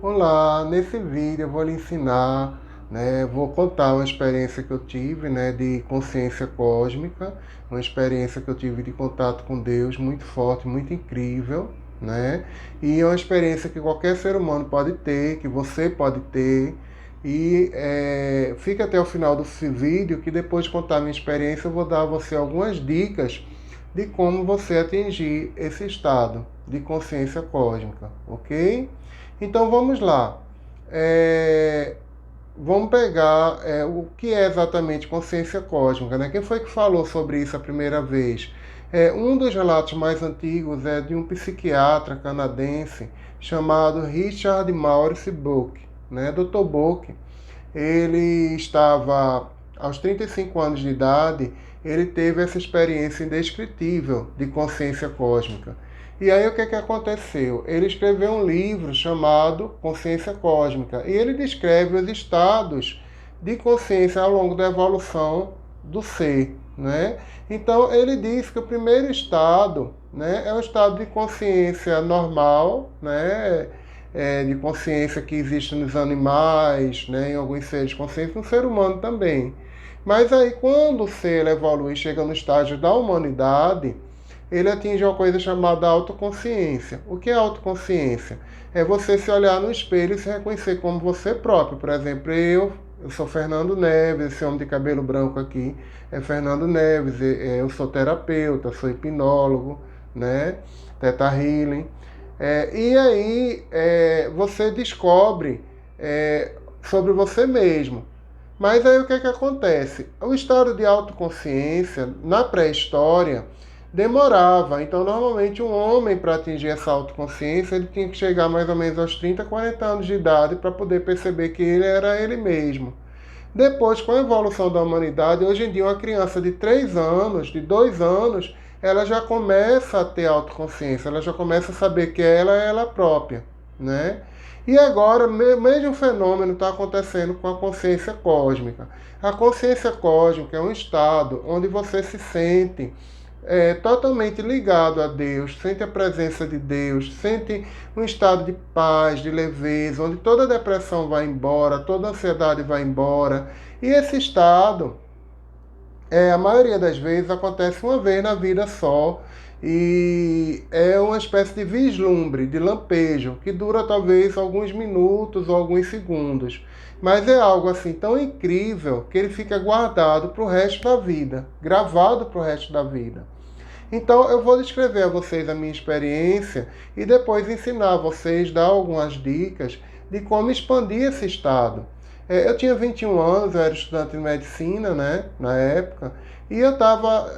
Olá, nesse vídeo eu vou lhe ensinar, vou contar uma experiência que eu tive, de consciência cósmica, uma experiência que eu tive de contato com Deus muito forte, muito incrível, E é uma experiência que qualquer ser humano pode ter, que você pode ter. E fica até o final desse vídeo, que depois de contar a minha experiência eu vou dar a você algumas dicas de como você atingir esse estado de consciência cósmica, ok? Então vamos lá. É, Vamos pegar o que é exatamente consciência cósmica, Quem foi que falou sobre isso a primeira vez? Um dos relatos mais antigos é de um psiquiatra canadense chamado Richard Maurice Bucke, Dr. Bucke. Ele estava aos 35 anos de idade, ele teve essa experiência indescritível de consciência cósmica. E aí o que aconteceu? Ele escreveu um livro chamado Consciência Cósmica, e ele descreve os estados de consciência ao longo da evolução do ser, Então ele diz que o primeiro estado, é o estado de consciência normal, de consciência que existe nos animais, em alguns seres conscientes, no ser humano também. Mas aí, quando o ser evolui e chega no estágio da humanidade, ele atinge uma coisa chamada autoconsciência. O que é autoconsciência? É você se olhar no espelho e se reconhecer como você próprio. Por exemplo, eu sou Fernando Neves, esse homem de cabelo branco aqui é Fernando Neves, eu sou terapeuta, sou hipnólogo, Theta Healing. E aí você descobre sobre você mesmo. Mas aí o que acontece? O estado de autoconsciência, na pré-história, demorava. Então, normalmente, um homem, para atingir essa autoconsciência, ele tinha que chegar mais ou menos aos 30, 40 anos de idade para poder perceber que ele era ele mesmo. Depois, com a evolução da humanidade, hoje em dia uma criança de 3 anos, de 2 anos, ela já começa a ter autoconsciência, ela já começa a saber que ela é ela própria, E agora, o mesmo fenômeno está acontecendo com a consciência cósmica. A consciência cósmica é um estado onde você se sente totalmente ligado a Deus, sente a presença de Deus, sente um estado de paz, de leveza, onde toda depressão vai embora, toda ansiedade vai embora. E esse estado, a maioria das vezes, acontece uma vez na vida só, e é uma espécie de vislumbre, de lampejo, que dura talvez alguns minutos ou alguns segundos. Mas é algo assim tão incrível que ele fica guardado para o resto da vida, gravado para o resto da vida. Então eu vou descrever a vocês a minha experiência e depois ensinar a vocês, dar algumas dicas de como expandir esse estado. Eu tinha 21 anos, eu era estudante de medicina, na época, e eu estava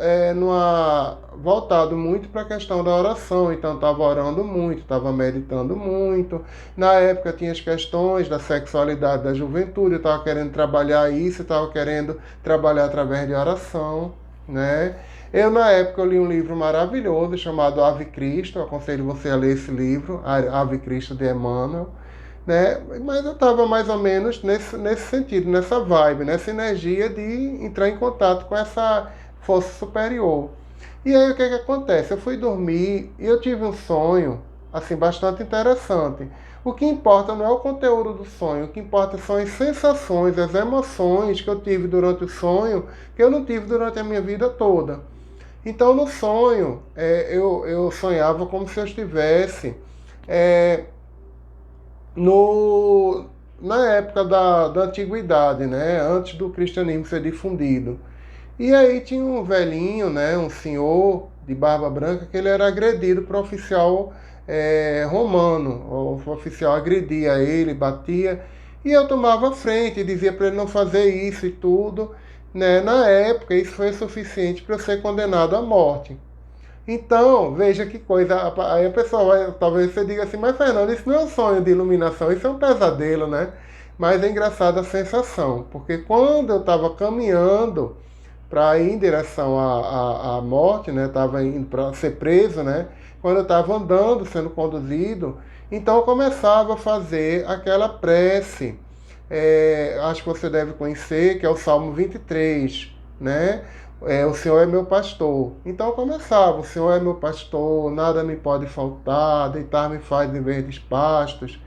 voltado muito para a questão da oração, então estava orando muito, estava meditando muito. Na época tinha as questões da sexualidade da juventude, eu estava querendo trabalhar isso, estava querendo trabalhar através de oração, Eu, na época, eu li um livro maravilhoso chamado Ave Cristo. Eu aconselho você a ler esse livro, Ave Cristo de Emmanuel, Mas eu estava mais ou menos nesse sentido, nessa vibe, nessa energia de entrar em contato com essa força superior. E aí o que acontece? Eu fui dormir e eu tive um sonho, assim, bastante interessante. O que importa não é o conteúdo do sonho, o que importa são as sensações, as emoções que eu tive durante o sonho, que eu não tive durante a minha vida toda. Então, no sonho, eu sonhava como se eu estivesse na época da antiguidade, antes do cristianismo ser difundido. E aí tinha um velhinho, um senhor de barba branca, que ele era agredido por um oficial romano. O oficial agredia ele, batia, e eu tomava frente e dizia para ele não fazer isso e tudo. Na época, isso foi suficiente para eu ser condenado à morte. Então, veja que coisa. Aí a pessoa vai, talvez você diga assim, mas Fernando, isso não é um sonho de iluminação, isso é um pesadelo, Mas é engraçada a sensação, porque quando eu estava caminhando para ir em direção à morte, estava indo para ser preso, Quando eu estava andando, sendo conduzido, então eu começava a fazer aquela prece, acho que você deve conhecer, que é o Salmo 23, o Senhor é meu pastor. Então eu começava, o Senhor é meu pastor, nada me pode faltar, deitar-me faz em verdes pastos.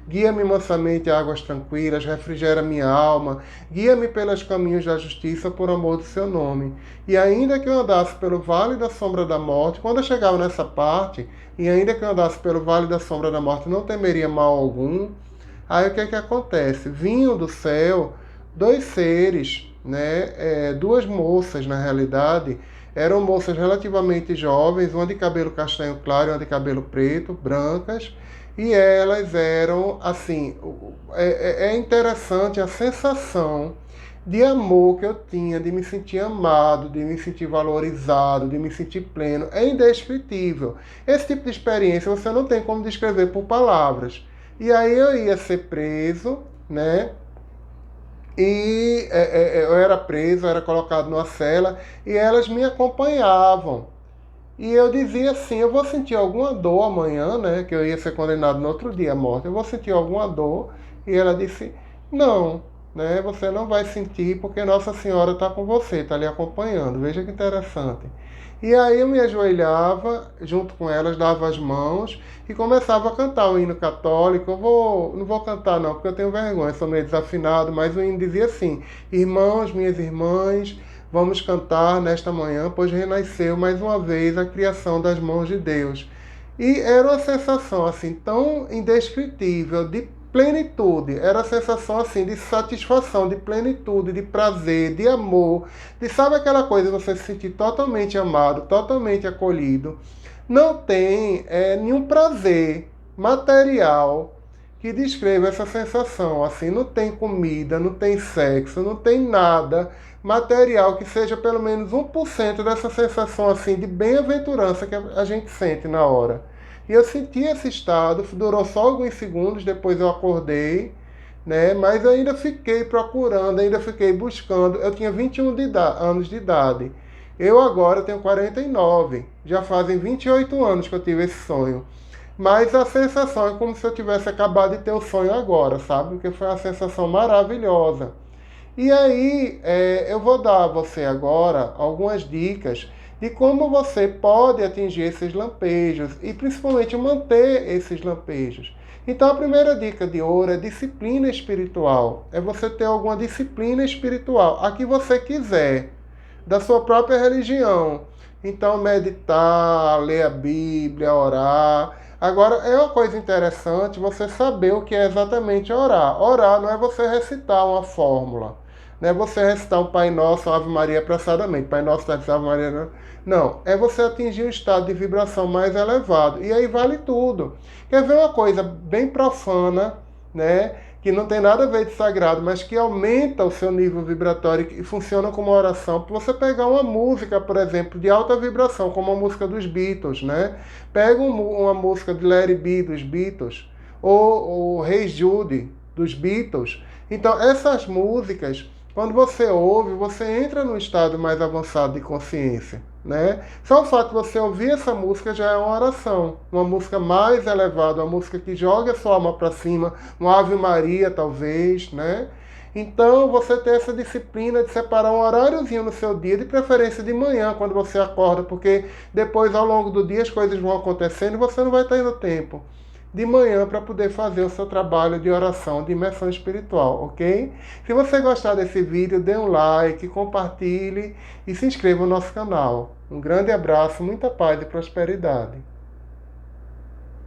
Guia-me mansamente a águas tranquilas, refrigera minha alma, guia-me pelos caminhos da justiça por amor do seu nome. E ainda que eu andasse pelo vale da sombra da morte, quando eu chegava nessa parte, e ainda que eu andasse pelo vale da sombra da morte, não temeria mal algum. Aí o que é que acontece? Vinham do céu dois seres, né? Duas moças, na realidade, eram moças relativamente jovens, uma de cabelo castanho claro e uma de cabelo preto, brancas, e elas eram, assim, é interessante a sensação de amor que eu tinha, de me sentir amado, de me sentir valorizado, de me sentir pleno, é indescritível. Esse tipo de experiência você não tem como descrever por palavras. E aí eu ia ser preso, né? E eu era preso, eu era colocado numa cela e elas me acompanhavam. E eu dizia assim, eu vou sentir alguma dor amanhã, né? Que eu ia ser condenado no outro dia à morte. Eu vou sentir alguma dor. E ela disse, não, né? Você não vai sentir porque Nossa Senhora está com você, está lhe acompanhando. Veja que interessante. E aí eu me ajoelhava junto com elas, dava as mãos e começava a cantar o hino católico. Não vou cantar não, porque eu tenho vergonha, sou meio desafinado, mas o hino dizia assim, irmãos, minhas irmãs, vamos cantar nesta manhã, pois renasceu mais uma vez a criação das mãos de Deus. E era uma sensação assim tão indescritível de plenitude, era a sensação assim de satisfação, de plenitude, de prazer, de amor, de sabe aquela coisa de você se sentir totalmente amado, totalmente acolhido. Não tem nenhum prazer material que descreva essa sensação. Assim, não tem comida, não tem sexo, não tem nada material que seja pelo menos 1% dessa sensação assim de bem-aventurança que a gente sente na hora. E eu senti esse estado, durou só alguns segundos, depois eu acordei, né? Mas eu ainda fiquei procurando, ainda fiquei buscando. Eu tinha 21 anos de idade. Eu agora tenho 49. Já fazem 28 anos que eu tive esse sonho. Mas a sensação é como se eu tivesse acabado de ter o sonho agora, sabe? Porque foi uma sensação maravilhosa. E aí, eu vou dar a você agora algumas dicas de como você pode atingir esses lampejos e principalmente manter esses lampejos. Então, a primeira dica de ouro é disciplina espiritual. É você ter alguma disciplina espiritual, a que você quiser, da sua própria religião. Então, meditar, ler a Bíblia, orar. Agora, é uma coisa interessante você saber o que é exatamente orar. Orar não é você recitar uma fórmula. Não é você recitar um Pai Nosso, uma Ave Maria apressadamente. Pai Nosso, Ave Maria. Não. É você atingir um estado de vibração mais elevado. E aí vale tudo. Quer ver uma coisa bem profana, né? Que não tem nada a ver de sagrado, mas que aumenta o seu nível vibratório e funciona como uma oração. Para você pegar uma música, por exemplo, de alta vibração, como a música dos Beatles, né? Pega uma música de Let It Be, dos Beatles, ou Hey Jude, dos Beatles. Então, essas músicas, quando você ouve, você entra num estado mais avançado de consciência, né? Só o fato de você ouvir essa música já é uma oração, uma música mais elevada, uma música que joga a sua alma para cima, uma Ave Maria talvez, né? Então você ter essa disciplina de separar um horáriozinho no seu dia, de preferência de manhã, quando você acorda, porque depois ao longo do dia as coisas vão acontecendo e você não vai tendo tempo de manhã para poder fazer o seu trabalho de oração, de imersão espiritual, ok? Se você gostar desse vídeo, dê um like, compartilhe e se inscreva no nosso canal. Um grande abraço, muita paz e prosperidade.